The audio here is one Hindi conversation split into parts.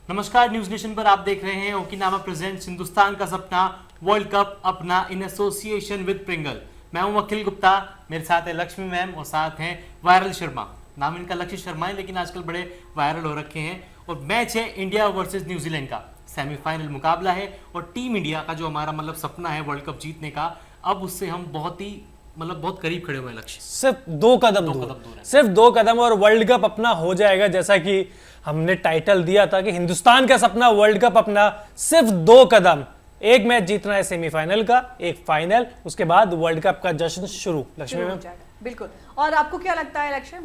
नमस्कार, न्यूज नेशन पर आप देख रहे हैं ओकिनावा प्रेजेंट्स हिंदुस्तान का सपना वर्ल्ड कप अपना इन एसोसिएशन विद प्रिंगल। मैं हूं अखिल गुप्ता, मेरे साथ है लक्ष्मी मैम और साथ हैं वायरल शर्मा। नाम इनका लक्ष्य शर्मा है लेकिन आजकल बड़े वायरल हो रखे हैं। और मैच है इंडिया वर्सेस न्यूजीलैंड का, सेमीफाइनल मुकाबला है और टीम इंडिया का जो हमारा सपना है वर्ल्ड कप जीतने का, अब उससे हम बहुत करीब खड़े हुए हैं। लक्ष्य सिर्फ दो कदम दूर है। सिर्फ 2 कदम और वर्ल्ड कप अपना हो जाएगा। जैसा कि हमने टाइटल दिया था कि हिंदुस्तान का सपना वर्ल्ड कप अपना, सिर्फ 2 कदम। एक मैच जीतना है सेमीफाइनल का, एक फाइनल, उसके बाद वर्ल्ड कप का जश्न शुरू। लक्ष्मी मैम बिल्कुल। और आपको क्या लगता है लक्ष्य?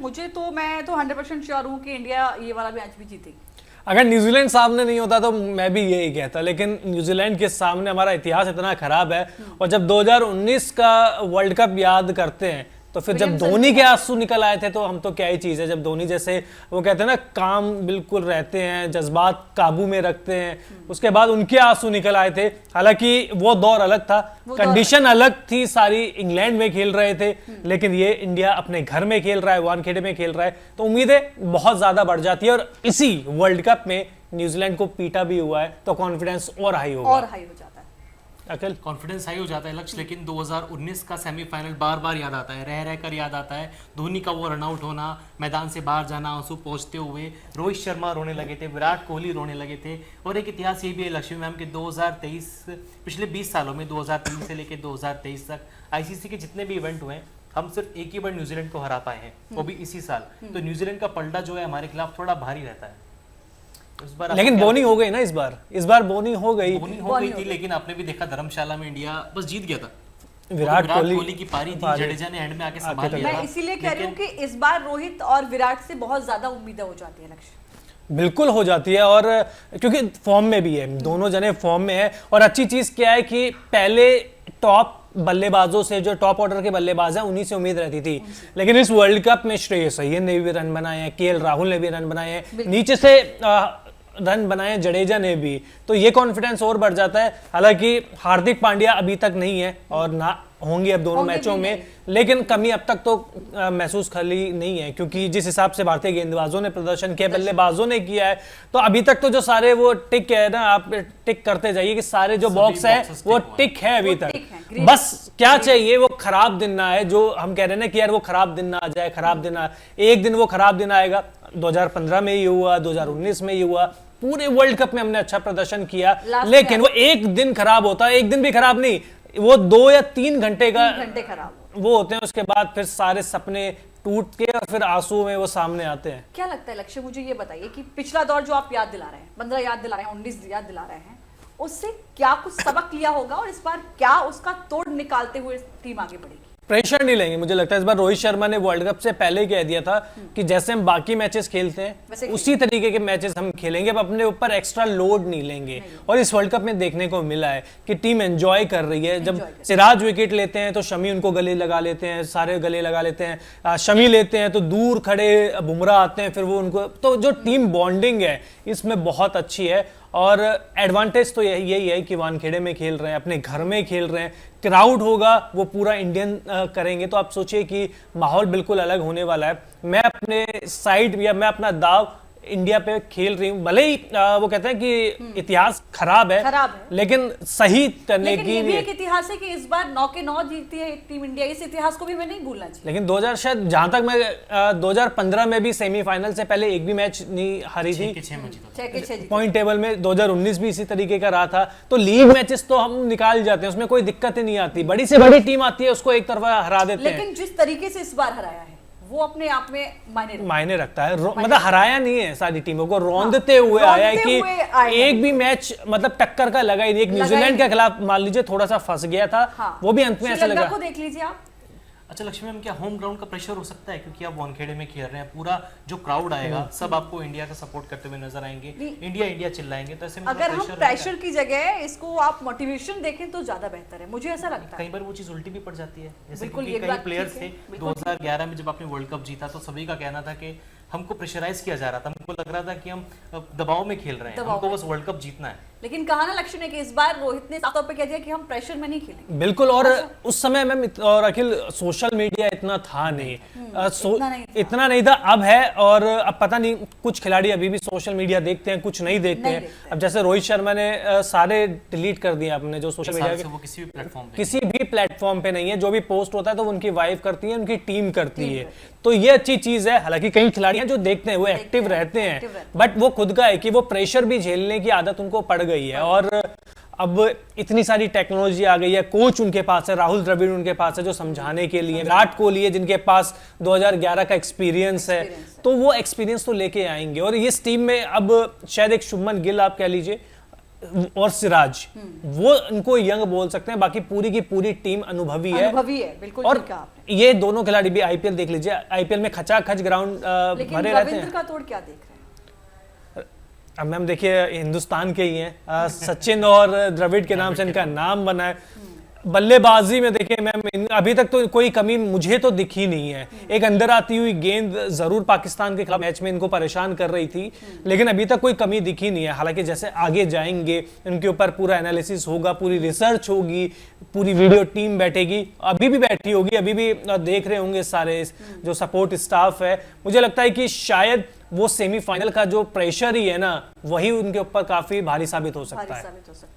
मैं तो 100% श्योर हूं कि इंडिया ये वाला मैच भी जीतेगी। अगर न्यूजीलैंड सामने नहीं होता तो मैं भी यही कहता, लेकिन न्यूजीलैंड के सामने हमारा इतिहास इतना खराब है। और जब 2019 का वर्ल्ड कप याद करते हैं तो फिर जब धोनी के आंसू निकल आए थे तो हम तो क्या ही चीज़ है। जब धोनी जैसे वो कहते हैं ना, काम बिल्कुल रहते हैं, जज्बात काबू में रखते हैं, उसके बाद उनके आंसू निकल आए थे। हालांकि वो दौर अलग था, कंडीशन अलग थी, सारी इंग्लैंड में खेल रहे थे, लेकिन ये इंडिया अपने घर में खेल रहा है, वानखेड़े में खेल रहा है, तो उम्मीदें बहुत ज्यादा बढ़ जाती है। और इसी वर्ल्ड कप में न्यूजीलैंड को पीटा भी हुआ है तो कॉन्फिडेंस और हाई होगा, और हाई हो जाता है। अकल कॉन्फिडेंस हाई हो जाता है लक्ष्य। लेकिन 2019 का सेमीफाइनल बार बार याद आता है, रह कर याद आता है। धोनी का वो रनआउट होना, मैदान से बाहर जाना, आंसू पहुंचते हुए, रोहित शर्मा रोने लगे थे, विराट कोहली रोने लगे थे। और एक इतिहास ये भी है लक्ष्मी मैम कि 2023 पिछले 20 सालों में 2003 से लेकर 2023 तक आईसीसी के जितने भी इवेंट हुए, हम सिर्फ एक ही बार न्यूजीलैंड को हरा पाए हैं, वो भी इसी साल। तो न्यूजीलैंड का पलटा जो है हमारे खिलाफ थोड़ा भारी रहता है। लेकिन बोनी हो गई ना इस बार बोनी हो गई थी। लेकिन आपने भी देखा धर्मशाला में इंडिया बस जीत गया था। विराट कोहली की पारी थी, जडेजा ने एंड में आके संभाल लिया। मैं इसीलिए कह रही हूँ कि इस बार रोहित और विराट से बहुत ज्यादा उम्मीदें हो जाती है लक्ष्य। बिल्कुल हो जाती है, और क्योंकि फॉर्म में भी है, दोनों जने फॉर्म में है। और अच्छी चीज क्या है कि पहले टॉप बल्लेबाजों से, जो टॉप ऑर्डर के बल्लेबाज हैं, उन्हीं से उम्मीद रहती थी। लेकिन इस वर्ल्ड कप में श्रेयस अय्यर ने भी रन बनाए हैं, केएल राहुल ने भी रन बनाए हैं, नीचे से रन बनाए जडेजा ने भी, तो ये कॉन्फिडेंस और बढ़ जाता है। हालांकि हार्दिक पांड्या अभी तक नहीं है और ना होंगे अब दोनों मैचों में, लेकिन कमी अब तक तो महसूस खाली नहीं है, क्योंकि जिस हिसाब से भारतीय गेंदबाजों ने प्रदर्शन किया, बल्लेबाजों ने किया है, तो अभी तक तो जो सारे वो टिक है ना, आप टिक करते जाइए कि सारे जो बॉक्स है वो टिक है अभी तक। बस क्या चाहिए, वो खराब दिन ना आए। जो हम कह रहे हैं ना कि यार वो खराब दिन ना आ जाए, खराब दिन एक दिन वो खराब दिन आएगा। 2015 में ये हुआ, 2019 में ये हुआ, पूरे वर्ल्ड कप में हमने अच्छा प्रदर्शन किया, लेकिन वो एक दिन खराब होता है, एक दिन भी खराब नहीं, वो 2 या 3 घंटे खराब वो होते हैं। उसके बाद फिर सारे सपने टूट के और फिर आंसू में वो सामने आते हैं। क्या लगता है लक्ष्य, मुझे ये बताइए कि पिछला दौर जो आप याद दिला रहे हैं, 15 याद दिला रहे हैं, 19 याद दिला रहे हैं, उससे क्या कुछ सबक लिया होगा और इस बार क्या उसका तोड़ निकालते हुए टीम आगे बढ़ेगी? प्रेशर नहीं लेंगे। मुझे लगता है इस बार रोहित शर्मा ने वर्ल्ड कप से पहले कह दिया था कि जैसे हम बाकी मैचेस खेलते हैं उसी तरीके के मैचेस हम खेलेंगे, अब अपने ऊपर एक्स्ट्रा लोड नहीं लेंगे। और इस वर्ल्ड कप में देखने को मिला है कि टीम एंजॉय कर रही है। जब सिराज विकेट लेते हैं तो शमी उनको गले लगा लेते हैं, सारे गले लगा लेते हैं। शमी लेते हैं तो दूर खड़े बुमराह आते हैं, फिर वो उनको, तो जो टीम बॉन्डिंग है इसमें बहुत अच्छी है। और एडवांटेज तो यही है कि वानखेड़े में खेल रहे हैं, अपने घर में खेल रहे हैं, क्राउड होगा वो पूरा इंडियन करेंगे, तो आप सोचिए कि माहौल बिल्कुल अलग होने वाला है। मैं अपने साइड या मैं अपना दाव इंडिया पे खेल रही हूँ। भले ही वो कहते हैं कि इतिहास खराब है, लेकिन सही करने की ये भी एक इतिहास है कि इस बार 9 के 9 जीती है टीम इंडिया, इस इतिहास को भी मैं नहीं भूलना चाहिए। लेकिन 2000 शायद, जहां तक मैं 2015 में भी सेमीफाइनल से पहले एक भी मैच नहीं हारी थी, 6 पॉइंट टेबल में 2019 भी इसी तरीके का रहा था। तो लीग मैचेस तो हम निकाल जाते हैं, उसमें कोई दिक्कत ही नहीं आती। बड़ी से बड़ी टीम आती है उसको एक तरफा हरा देते हैं। लेकिन जिस तरीके से इस बार हराया है वो अपने आप में मायने रखता है। मतलब हराया नहीं है, सारी टीमों को रौंदते हुए आया है कि एक भी मैच टक्कर का लगा ही नहीं। एक न्यूजीलैंड के खिलाफ मान लीजिए थोड़ा सा फंस गया था, वो भी अंत में ऐसा लगा। को देख लीजिए आप। अच्छा लक्ष्मी मैम, क्या होम ग्राउंड का प्रेशर हो सकता है? क्योंकि आप वानखेड़े में खेल रहे हैं, पूरा जो क्राउड आएगा सब आपको इंडिया का सपोर्ट करते हुए नजर आएंगे, इंडिया चिल्लाएंगे, तो ऐसे में अगर हम प्रेशर की जगह इसको आप मोटिवेशन देखें तो ज्यादा बेहतर है, मुझे ऐसा लगता है। कई बार वो चीज उल्टी भी पड़ जाती है। जैसे कि कई प्लेयर्स थे 2011 में जब आपने वर्ल्ड कप जीता तो सभी का कहना था कि हमको प्रेशराइज किया जा रहा था, हम उनको लग रहा था कि हम दबाव में खेल रहे हैं, हमको बस वर्ल्ड कप जीतना है। लेकिन कहा ना लक्ष्य ने कि इस बार रोहित ने साफ तौर पे कह दिया कि हम प्रेशर में नहीं खेलेंगे। बिल्कुल। और उस समय मैम और अखिल सोशल मीडिया इतना था नहीं, इतना नहीं था, अब है। और अब पता नहीं कुछ खिलाड़ी अभी भी सोशल मीडिया देखते हैं, कुछ नहीं देखते हैं। अब जैसे रोहित शर्मा ने सारे डिलीट कर दिए अपने जो सोशल मीडिया के, वो किसी भी प्लेटफॉर्म पे नहीं है। जो भी पोस्ट होता है तो उनकी वाइफ करती है, उनकी टीम करती है, तो ये अच्छी चीज है। हालांकि कई खिलाड़ी हैं जो देखते हैं, वो एक्टिव रहते हैं, बट वो खुद का है कि वो प्रेशर भी झेलने की आदत उनको पड़ गई है। और अब इतनी सारी टेक्नोलॉजी आ गई है, कोच उनके पास है, राहुल द्रविड़ उनके पास है जो समझाने के लिए, विराट कोहली है जिनके पास 2011 का एक्सपीरियंस है, तो वो एक्सपीरियंस तो लेके आएंगे। और इस टीम में अब शायद एक शुभमन गिल आप कह लीजिए और सिराज, वो इनको यंग बोल सकते हैं, बाकी पूरी की पूरी टीम अनुभवी है, बिल्कुल। और ये दोनों खिलाड़ी भी आईपीएल देख लीजिए, आईपीएल में खचाखच ग्राउंड भरे रहते हैं। का तोड़ क्या देख रहे हैं? अब मैम देखिए हिंदुस्तान के ही हैं, सचिन और द्रविड़ के नाम से इनका नाम बना है। बल्लेबाजी में देखिए मैम अभी तक तो कोई कमी मुझे तो दिखी नहीं है। एक अंदर आती हुई गेंद जरूर पाकिस्तान के खिलाफ मैच में इनको परेशान कर रही थी, लेकिन अभी तक कोई कमी दिखी नहीं है। हालांकि जैसे आगे जाएंगे इनके ऊपर पूरा एनालिसिस होगा, पूरी रिसर्च होगी, पूरी वीडियो टीम बैठेगी, अभी भी बैठी होगी, अभी भी देख रहे होंगे सारे जो सपोर्ट स्टाफ है। मुझे लगता है कि शायद वो सेमीफाइनल का जो प्रेशर ही है ना, वही उनके ऊपर काफी भारी साबित हो सकता है।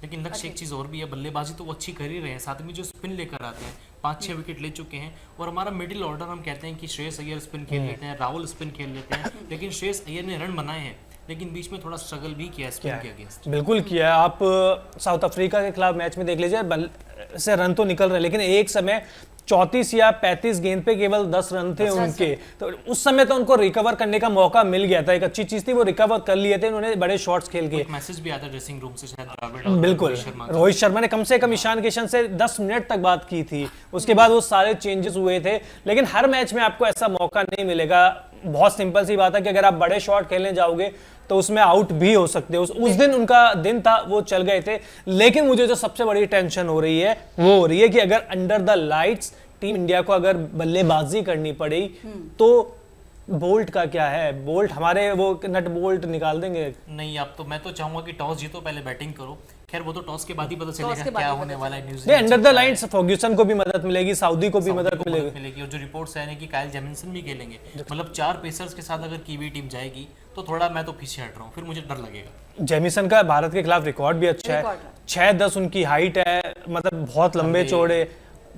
लेकिन लक्ष्य एक चीज़ और भी है, बल्लेबाजी तो वो अच्छी कर ही रहे हैं, साथ में जो स्पिन लेकर आते हैं 5-6 विकेट ले चुके हैं। और हमारा मिडिल ऑर्डर हम कहते हैं कि श्रेयस अय्यर स्पिन खेल लेते हैं, राहुल स्पिन खेल लेते हैं, लेकिन श्रेयस अय्यर ने रन बनाए हैं, लेकिन बीच में थोड़ा स्ट्रगल भी किया स्पिन के अगेंस्ट। बिल्कुल किया है। आप साउथ अफ्रीका के खिलाफ मैच में देख लीजिए, से रन तो निकल रहे, लेकिन एक समय 34 या 35 गेंद पे केवल 10 रन थे उनके, तो उस समय तो उनको रिकवर करने का मौका मिल गया था। एक अच्छी चीज थी, वो रिकवर कर लिए थे उन्होंने बड़े शॉट्स खेल के। मैसेज भी आता ड्रेसिंग रूम से शायद बिल्कुल, रोहित शर्मा ने कम से कम ईशान किशन से 10 मिनट तक बात की थी, उसके बाद वो सारे चेंजेस हुए थे। लेकिन हर मैच में आपको ऐसा मौका नहीं मिलेगा। बहुत सिंपल सी बात है कि अगर आप बड़े शॉट खेलने जाओगे तो उसमें आउट भी हो सकते हो। उस दिन उनका दिन था, वो चल गए थे। लेकिन मुझे जो सबसे बड़ी टेंशन हो रही है वो हो रही है कि अगर under the lights team India को अगर बल्लेबाजी करनी पड़ी तो बोल्ट का क्या है? बोल्ट हमारे वो नट बोल्ट निकाल देंगे? नहीं, अब तो मैं तो चाहूंगा कि टॉस जीतो, पहले बैटिंग करो। खैर वो तो टॉस के बाद ही पता चलेगा क्या होने वाला है। New Zealand under the lines Ferguson को भी मदद मिलेगी, सऊदी को भी मदद मिलेगी। और जो रिपोर्ट्स आए कि काइल जेमिसन भी खेलेंगे, मतलब 4 पेसर्स के साथ अगर कीवी टीम जाएगी तो थोड़ा मैं तो पीछे हट रहा हूँ, फिर मुझे डर लगेगा। जेमिसन का भारत के खिलाफ रिकॉर्ड भी अच्छा है, 6'10" उनकी हाइट है, मतलब बहुत लंबे चौड़े,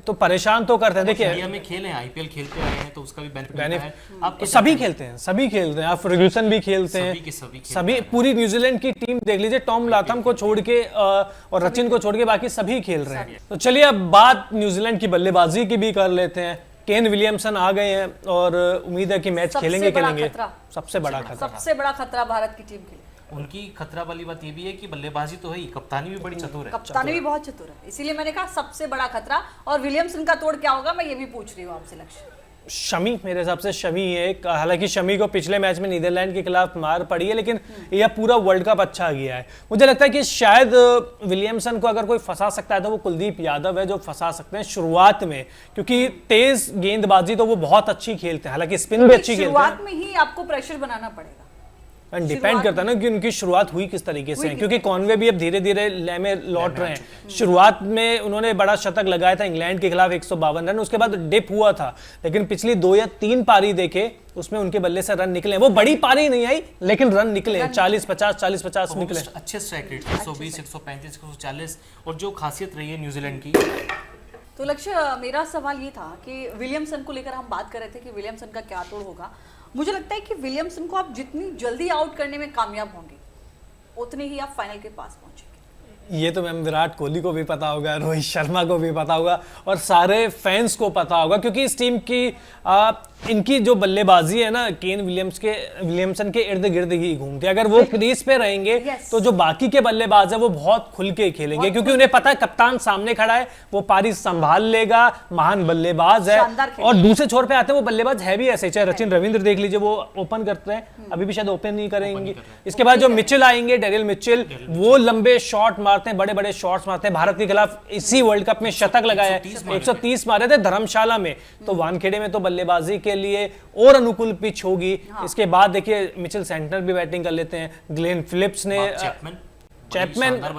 तो परेशान तो करते हैं। देखिए इंडिया में खेले हैं, आईपीएल खेलते आए हैं, तो उसका भी बेनिफिट है। आप सभी खेलते हैं, सभी खेलते हैं, आप फर्ग्यूसन भी खेलते हैं, सभी पूरी न्यूजीलैंड की टीम देख लीजिए, टॉम लाथम को छोड़ के और रचिन को छोड़ के बाकी सभी खेल रहे हैं। तो चलिए अब बात न्यूजीलैंड की बल्लेबाजी की भी कर लेते हैं। केन विलियमसन आ गए हैं और उम्मीद है कि मैच खेलेंगे। सबसे बड़ा खतरा भारत की टीम के लिए। उनकी खतरा वाली बात ये भी है कि बल्लेबाजी तो है ही, कप्तानी भी बड़ी चतुर है। कप्तानी भी बहुत चतुर है, इसीलिए मैंने कहा सबसे बड़ा खतरा। और विलियमसन का तोड़ क्या होगा, मैं ये भी पूछ रही हूँ आपसे लक्ष्य। शमी, मेरे हिसाब से शमी है। हालांकि शमी को पिछले मैच में नीदरलैंड के खिलाफ मार पड़ी है, लेकिन यह पूरा वर्ल्ड कप अच्छा गया है। मुझे लगता है कि शायद विलियमसन को अगर कोई फंसा सकता है तो वो कुलदीप यादव है जो फंसा सकते हैं शुरुआत में, क्योंकि तेज गेंदबाजी तो वो बहुत अच्छी खेलते हैं, हालांकि स्पिन भी अच्छी खेलते हैं। शुरुआत में ही आपको प्रेशर बनाना पड़ेगा, डिपेंड करता है ना कि उनकी शुरुआत हुई किस तरीके से है, क्योंकि कॉनवे भी अब धीरे धीरे लय में लौट रहे हैं। शुरुआत में उन्होंने बड़ा शतक लगाया था इंग्लैंड के खिलाफ 152 रन, उसके बाद डिप हुआ था, लेकिन पिछली 2 या 3 पारी देखे उसमें उनके बल्ले से रन निकले। वो बड़ी पारी नहीं आई लेकिन रन निकले, 40-50 निकले। अच्छे स्ट्राइक रेट 120, 135, 140। और जो खासियत रही है न्यूजीलैंड की, तो लक्ष्य मेरा सवाल ये था कि विलियमसन को लेकर हम बात कर रहे थे कि विलियमसन का क्या तोड़ होगा। मुझे लगता है कि विलियमसन को आप जितनी जल्दी आउट करने में कामयाब होंगे उतने ही आप फाइनल के पास पहुंचेंगे। ये तो मैम विराट कोहली को भी पता होगा, रोहित शर्मा को भी पता होगा और सारे फैंस को पता होगा, क्योंकि इस टीम की इनकी जो बल्लेबाजी है ना, केन विलियमसन के इर्द गिर्द ही घूमती है। अगर वो क्रीज पे रहेंगे तो जो बाकी के बल्लेबाज है वो बहुत खुल के खेलेंगे, क्योंकि उन्हें पता है कप्तान सामने खड़ा है, वो पारी संभाल लेगा, महान बल्लेबाज है। और दूसरे छोर पे आते हैं वो बल्लेबाज है भी ऐसे, चाहे रचिन रविंद्र देख लीजिए, वो ओपन करते हैं, अभी भी शायद ओपन नहीं करेंगे। इसके बाद जो मिचेल आएंगे, डेरियल मिचेल, वो लंबे शॉट मारते हैं, बड़े बड़े शॉट्स मारते हैं। भारत के खिलाफ इसी वर्ल्ड कप में शतक लगाया है, 130 मारे थे धर्मशाला में। तो वानखेड़े में तो बल्लेबाजी के के लिए और अनुकूल पिच होगी। इसके बाद देखिए मिचेल सेंटनर भी बैटिंग कर लेते हैं, ग्लेन फिलिप्स ने चैपमैन शानदार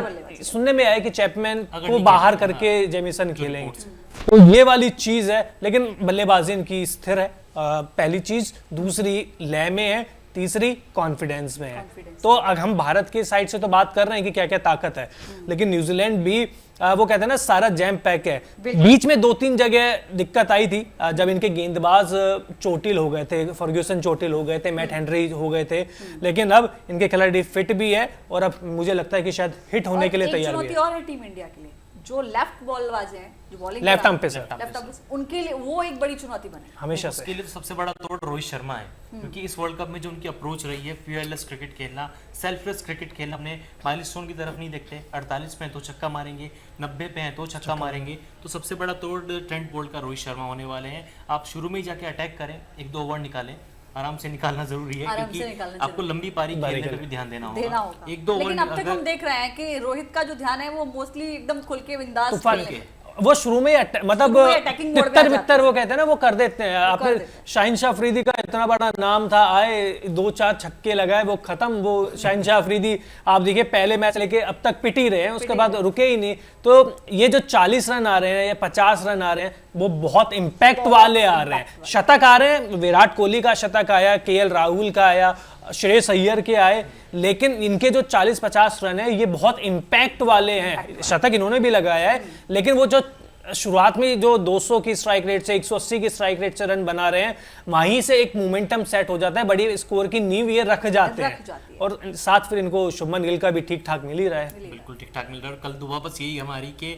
बल्लेबाजी। सुनने में आया कि चैपमैन अगर को नहीं बाहर खेलते, करके जेमिसन खेलेंगे, तो ये वाली चीज है। लेकिन बल्लेबाजी इनकी स्थिर है, पहली चीज। दूसरी लय में है, तीसरी कॉन्फिडेंस में है। तो अगर हम भारत के साइड से तो बात कर रहे हैं कि क्या क्या ताकत है, लेकिन न्यूजीलैंड भी वो कहते हैं ना सारा जैम पैक है। बीच में 2-3 जगह दिक्कत आई थी, जब इनके गेंदबाज चोटिल हो गए थे, फर्ग्यूसन चोटिल हो गए थे, मैट हेनरी हो गए थे, लेकिन अब इनके खिलाड़ी फिट भी है और अब मुझे लगता है कि शायद हिट होने के लिए तैयार भी चुनौती है। और है टीम इंडिया के लिए, जो लेफ्ट बॉलबाज हैं, जो bowling left arm pacer left arm उनके लिए वो एक बड़ी चुनौती बने हमेशा से। उसके लिए तो सबसे बड़ा तोड़ रोहित शर्मा है, क्योंकि इस वर्ल्ड कप में जो उनकी अप्रोच रही है, फियरलेस क्रिकेट खेलना, सेल्फलेस क्रिकेट खेलना, अपने माइलस्टोन की तरफ नहीं देखते। 48 पे हैं तो छक्का मारेंगे, 90 पे हैं तो छक्का मारेंगे। तो सबसे बड़ा तोड़ ट्रेंट बोल्ट का रोहित शर्मा होने वाले हैं। आप शुरू में ही जाके अटैक करें, 1-2 ओवर निकालें, आराम से निकालना जरूरी है, आराम से क्योंकि निकालना आपको लंबी पारी खेलने पे भी ध्यान देना देना होगा। होगा। 1-2 लेकिन अब तक ओवर हम देख रहे हैं कि रोहित का जो ध्यान है वो मोस्टली एकदम खुल के बिंदास तूफान खेलने पे। वो शुरू में मतलब शुरू में attacking mode में आ तितर जाते बितर वो कहते हैं ना, वो कर देते हैं। आपने शाहिन शाह अफरीदी का इतना बड़ा नाम था, आए 2-4 छक्के लगाए, वो खत्म। वो शाहिन शाह अफरीदी आप देखिए पहले मैच लेके अब तक पिट ही रहे हैं, उसके बाद रुके ही नहीं। तो ये जो 40 रन आ रहे हैं या 50 रन आ रहे हैं, वो बहुत इंपैक्ट वाले आ रहे हैं। शतक आ रहे हैं, विराट कोहली का शतक आया, केएल राहुल का आया, श्रेयस अय्यर के आए, लेकिन इनके जो 40-50 रन है ये बहुत इंपैक्ट वाले हैं। शतक इन्होंने भी लगाया है, लेकिन वो जो शुरुआत में जो 200 की स्ट्राइक रेट से 180 की स्ट्राइक रेट से रन बना रहे हैं, वहीं से एक मोमेंटम सेट हो जाता है, बड़ी स्कोर की नींव ये रख जाते हैं। और साथ फिर इनको शुभमन गिल का भी ठीक ठाक मिल ही रहा है। बिल्कुल ठीक ठाक मिल रहा है। और कल दुआ बस यही हमारी के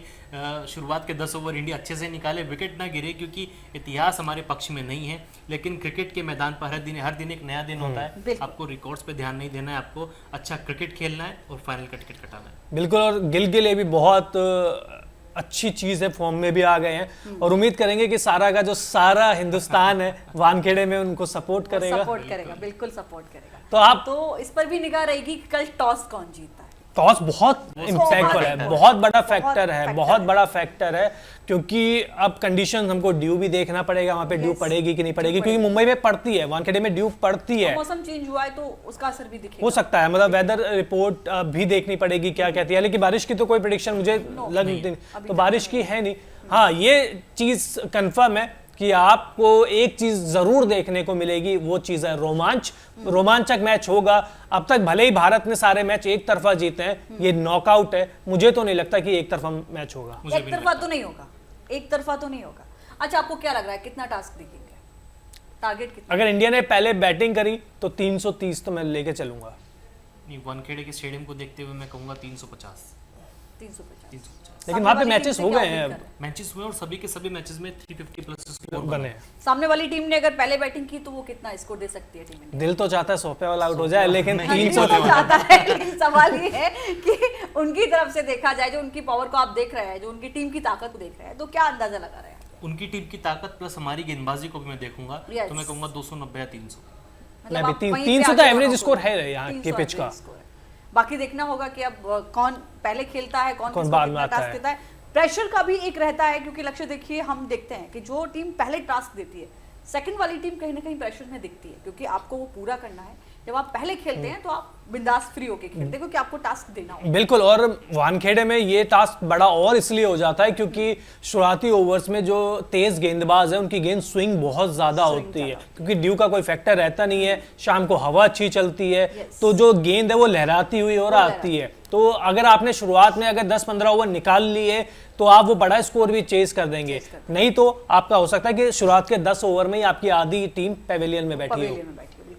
शुरुआत के 10 ओवर इंडिया अच्छे से निकाले, विकेट ना गिरे, क्योंकि इतिहास हमारे पक्ष में नहीं है। लेकिन क्रिकेट के मैदान पर हर दिन एक नया दिन होता है। आपको रिकॉर्ड्स पे ध्यान नहीं देना है, आपको अच्छा क्रिकेट खेलना है और फाइनल का टिकट कटाना है। बिल्कुल। और गिल के लिए भी बहुत अच्छी चीज है, फॉर्म में भी आ गए हैं और उम्मीद करेंगे कि सारा का जो सारा हिंदुस्तान है वानखेड़े में उनको सपोर्ट करेगा। बिल्कुल सपोर्ट करेगा। तो आप तो इस पर भी निगाह रहेगी कि कल टॉस कौन जीतता है। टॉस बहुत इम्पैक्टफुल है, बहुत बड़ा फैक्टर है, बहुत बड़ा फैक्टर है, क्योंकि अब कंडीशन हमको ड्यू भी देखना पड़ेगा, वहां पे ड्यू पड़ेगी कि नहीं पड़ेगी, क्योंकि मुंबई में पड़ती है, वानखेड़े में ड्यू पड़ती है। मौसम चेंज हुआ है तो उसका असर भी दिखेगा। हो सकता है, मतलब वेदर रिपोर्ट भी देखनी पड़ेगी क्या कहती है। लेकिन बारिश की तो कोई प्रेडिक्शन मुझे लग नहीं, तो बारिश की है नहीं। हाँ, ये चीज कंफर्म है कि आपको एक चीज जरूर देखने को मिलेगी, वो चीज है रोमांच। रोमांचक मैच होगा। अब तक भले ही भारत ने सारे मैच एक तरफा जीते हैं, ये नॉकआउट है, मुझे तो नहीं लगता कि एक तरफा मैच होगा। एक तरफा तो नहीं होगा, एक तरफा तो नहीं होगा। अच्छा, आपको क्या लग रहा है कितना टास्क दिखेंगे, टारगेट कितना? अगर इंडिया ने पहले बैटिंग करी तो 330 तो मैं लेके चलूंगा। नहीं, वानखेड़े के स्टेडियम को देखते हुए मैं कहूंगा 350। 350। लेकिन वहां पे मैचेस हो गए हैं, मैचेस हुए और सभी के सभी मैचेस में 350 प्लस स्कोर बने हैं। सामने वाली टीम ने अगर पहले बैटिंग की तो वो कितना स्कोर दे सकती है टीम इंडिया? दिल तो चाहता है 100 पे ऑल आउट हो जाए, लेकिन हाँ, 300 तो चाहता है, लेकिन सवाल ये है कि उनकी तरफ से देखा जाए, जो उनकी पावर को आप देख रहे हैं, जो उनकी टीम की ताकत को देख रहे हैं, तो क्या अंदाजा लगा रहे हैं? उनकी टीम की ताकत प्लस हमारी गेंदबाजी को भी मैं देखूंगा, तो मैं कहूंगा 290 या 300। मैं भी 300 तो एवरेज स्कोर है यहाँ के पिच का। बाकी देखना होगा कि अब कौन पहले खेलता है, कौन बाद में आता है। देता है। प्रेशर का भी एक रहता है, क्योंकि लक्ष्य देखिए, हम देखते हैं कि जो टीम पहले टास्क देती है, सेकंड वाली टीम कहीं ना कहीं प्रेशर में दिखती है, क्योंकि आपको वो पूरा करना है। जब आप पहले खेलते हैं तो आप बिंदास फ्री होके खेलते हैं, क्योंकि आपको टास्क देना होगा। बिल्कुल। और वानखेड़े में ये टास्क बड़ा और इसलिए हो जाता है क्योंकि शुरुआती ओवर्स में जो तेज गेंदबाज है उनकी गेंद स्विंग बहुत ज्यादा होती है, क्योंकि ड्यू का कोई फैक्टर रहता नहीं है। शाम को हवा अच्छी चलती है, तो जो गेंद है वो लहराती हुई और आती है। तो अगर आपने शुरुआत में अगर 10-15 ओवर निकाल लिए तो आप वो बड़ा स्कोर भी चेस कर देंगे, नहीं तो आपका हो सकता है कि शुरुआत के 10 ओवर में ही आपकी आधी टीम पेविलियन में बैठी हो।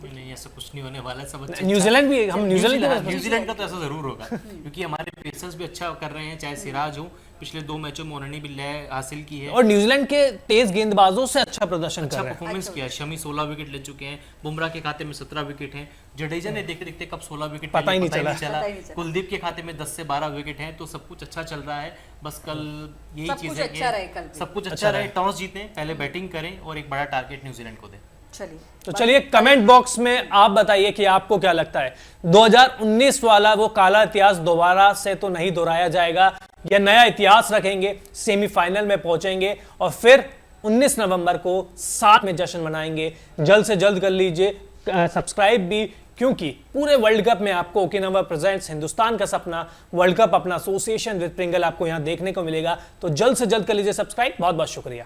नहीं, ऐसा कुछ नहीं होने वाला है, सब अच्छा। न्यूजीलैंड भी, हम न्यूजीलैंड का तो ऐसा जरूर होगा, क्योंकि हमारे पेसर्स भी अच्छा कर रहे हैं, चाहे सिराज हो, पिछले 2 मैचों में उन्होंने भी लय हासिल की है और न्यूजीलैंड के तेज गेंदबाजों से अच्छा प्रदर्शन कर रहे हैं। परफॉर्मेंस किया है। शमी 16 विकेट ले चुके हैं, बुमराह के खाते में 17 विकेट हैं, जडेजा ने देखते देखते कब 16 विकेट पता ही नहीं चला। कुलदीप के खाते में 10 से 12 विकेट हैं, तो सब कुछ अच्छा चल रहा है। बस कल यही चीज है कि सब कुछ अच्छा रहे, टॉस जीतें, पहले बैटिंग करें और एक बड़ा टारगेट न्यूजीलैंड को दें। तो चलिए कमेंट बॉक्स में आप बताइए कि आपको क्या लगता है, 2019 वाला वो काला इतिहास दोबारा से तो नहीं दोहराया जाएगा, या नया इतिहास रखेंगे, सेमीफाइनल में पहुंचेंगे और फिर 19 नवंबर को साथ में जश्न मनाएंगे। जल्द से जल्द कर लीजिए सब्सक्राइब भी, क्योंकि पूरे वर्ल्ड कप में आपको ओकिनावा प्रेजेंट्स हिंदुस्तान का सपना वर्ल्ड कप अपना एसोसिएशन विद प्रिंगल आपको यहां देखने को मिलेगा। तो जल्द से जल्द कर लीजिए सब्सक्राइब। बहुत बहुत शुक्रिया।